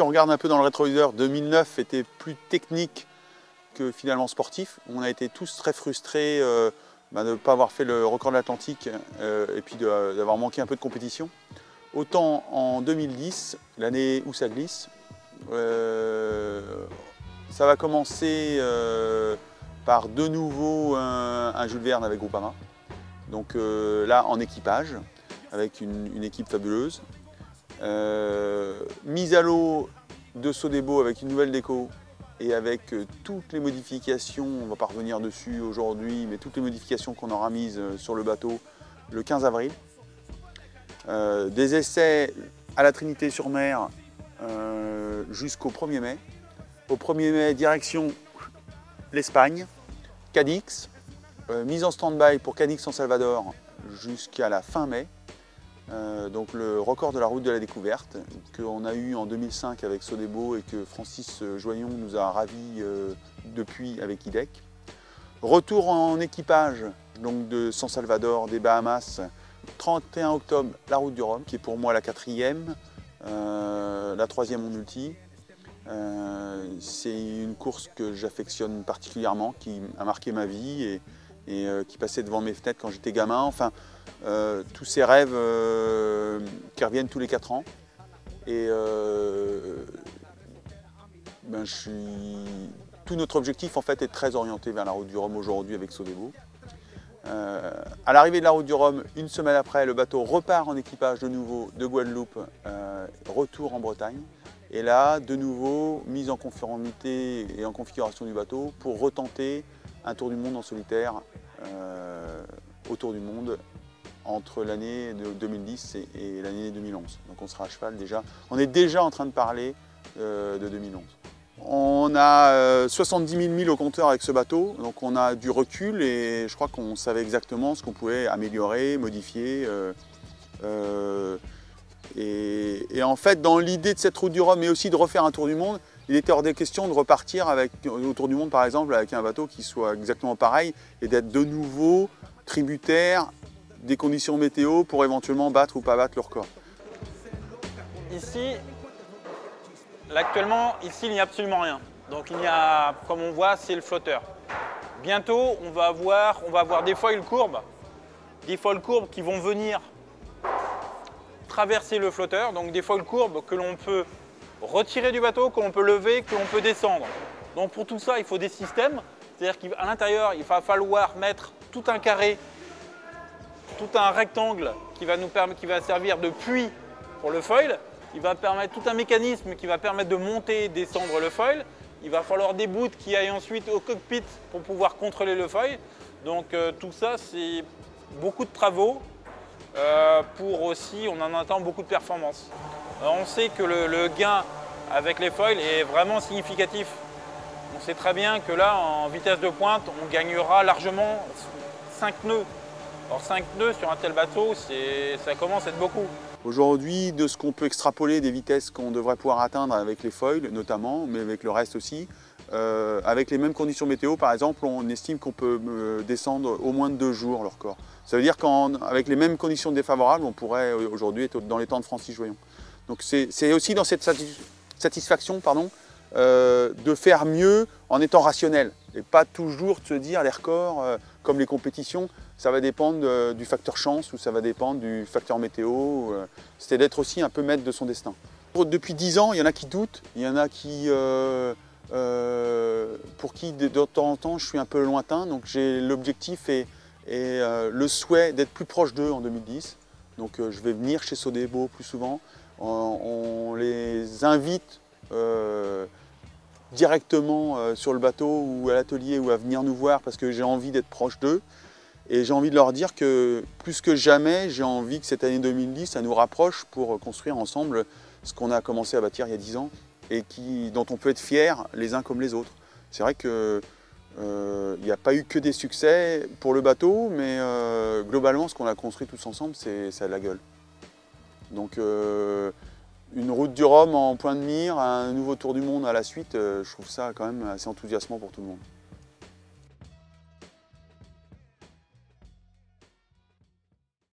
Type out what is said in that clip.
si on regarde un peu dans le rétroviseur, 2009 était plus technique que finalement sportif. On a été tous très frustrés de ne pas avoir fait le record de l'Atlantique et puis d'avoir manqué un peu de compétition. Autant en 2010, l'année où ça glisse, ça va commencer par de nouveau un Jules Verne avec Groupama. Donc là en équipage, avec une équipe fabuleuse. Mise à l'eau de Sodebo avec une nouvelle déco et avec toutes les modifications, on ne va pas revenir dessus aujourd'hui, mais toutes les modifications qu'on aura mises sur le bateau le 15 avril. Des essais à la Trinité-sur-Mer jusqu'au 1er mai. Au 1er mai, direction l'Espagne, Cadix, mise en stand-by pour Cadix-San Salvador jusqu'à la fin mai. Donc le record de la route de la découverte qu'on a eu en 2005 avec Sodebo et que Francis Joyon nous a ravis depuis avec IDEC. Retour en équipage donc de San Salvador, des Bahamas, 31 octobre, la route du Rhum, qui est pour moi la 4e, la 3e en multi. C'est une course que j'affectionne particulièrement, qui a marqué ma vie et qui passait devant mes fenêtres quand j'étais gamin. Enfin, tous ces rêves qui reviennent tous les 4 ans. Et tout notre objectif en fait est très orienté vers la route du Rhum aujourd'hui avec Sodebo. À l'arrivée de la route du Rhum, une semaine après, le bateau repart en équipage de nouveau de Guadeloupe, retour en Bretagne. Et là, de nouveau, mise en conformité et en configuration du bateau pour retenter un tour du monde en solitaire autour du monde entre l'année 2010 et l'année 2011. Donc on sera à cheval déjà. On est déjà en train de parler de 2011. On a 70 000 milles au compteur avec ce bateau, donc on a du recul et je crois qu'on savait exactement ce qu'on pouvait améliorer, modifier. Et en fait, dans l'idée de cette route du Rhum, mais aussi de refaire un tour du monde, il était hors des questions de repartir au tour du monde, par exemple, avec un bateau qui soit exactement pareil et d'être de nouveau tributaire des conditions météo pour éventuellement battre ou pas battre le record. Ici, actuellement, ici, il n'y a absolument rien. Donc il y a, comme on voit, c'est le flotteur. Bientôt, on va avoir des foils courbes qui vont venir traverser le flotteur, donc des foils courbes que l'on peut retirer du bateau, que l'on peut lever, que l'on peut descendre. Donc pour tout ça, il faut des systèmes, c'est-à-dire qu'à l'intérieur, il va falloir mettre tout un carré, tout un rectangle qui va servir de puits pour le foil. Il va permettre tout un mécanisme qui va permettre de monter et descendre le foil. Il va falloir des bouts qui aillent ensuite au cockpit pour pouvoir contrôler le foil. Donc tout ça, c'est beaucoup de travaux. Pour aussi, on en attend beaucoup de performances. On sait que le gain avec les foils est vraiment significatif. On sait très bien que là, en vitesse de pointe, on gagnera largement 5 nœuds. Alors 5 nœuds sur un tel bateau, ça commence à être beaucoup. Aujourd'hui, de ce qu'on peut extrapoler des vitesses qu'on devrait pouvoir atteindre avec les foils notamment, mais avec le reste aussi, avec les mêmes conditions météo, par exemple, on estime qu'on peut descendre au moins de 2 jours le record. Ça veut dire qu'avec les mêmes conditions défavorables, on pourrait aujourd'hui être dans les temps de Francis Joyon. Donc c'est aussi dans cette satisfaction de faire mieux en étant rationnel et pas toujours de se dire les records comme les compétitions, ça va dépendre du facteur chance ou ça va dépendre du facteur météo. C'était d'être aussi un peu maître de son destin. Depuis 10 ans, il y en a qui doutent, il y en a qui, pour qui de temps en temps je suis un peu lointain, donc j'ai l'objectif et le souhait d'être plus proche d'eux en 2010. Donc je vais venir chez Sodebo plus souvent. On les invite directement sur le bateau ou à l'atelier ou à venir nous voir parce que j'ai envie d'être proche d'eux. Et j'ai envie de leur dire que plus que jamais, j'ai envie que cette année 2010, ça nous rapproche pour construire ensemble ce qu'on a commencé à bâtir il y a 10 ans et dont on peut être fiers les uns comme les autres. C'est vrai qu'il n'y a pas eu que des succès pour le bateau, mais globalement, ce qu'on a construit tous ensemble, ça a de la gueule. Donc une route du Rhum en point de mire, un nouveau tour du monde à la suite, je trouve ça quand même assez enthousiasmant pour tout le monde.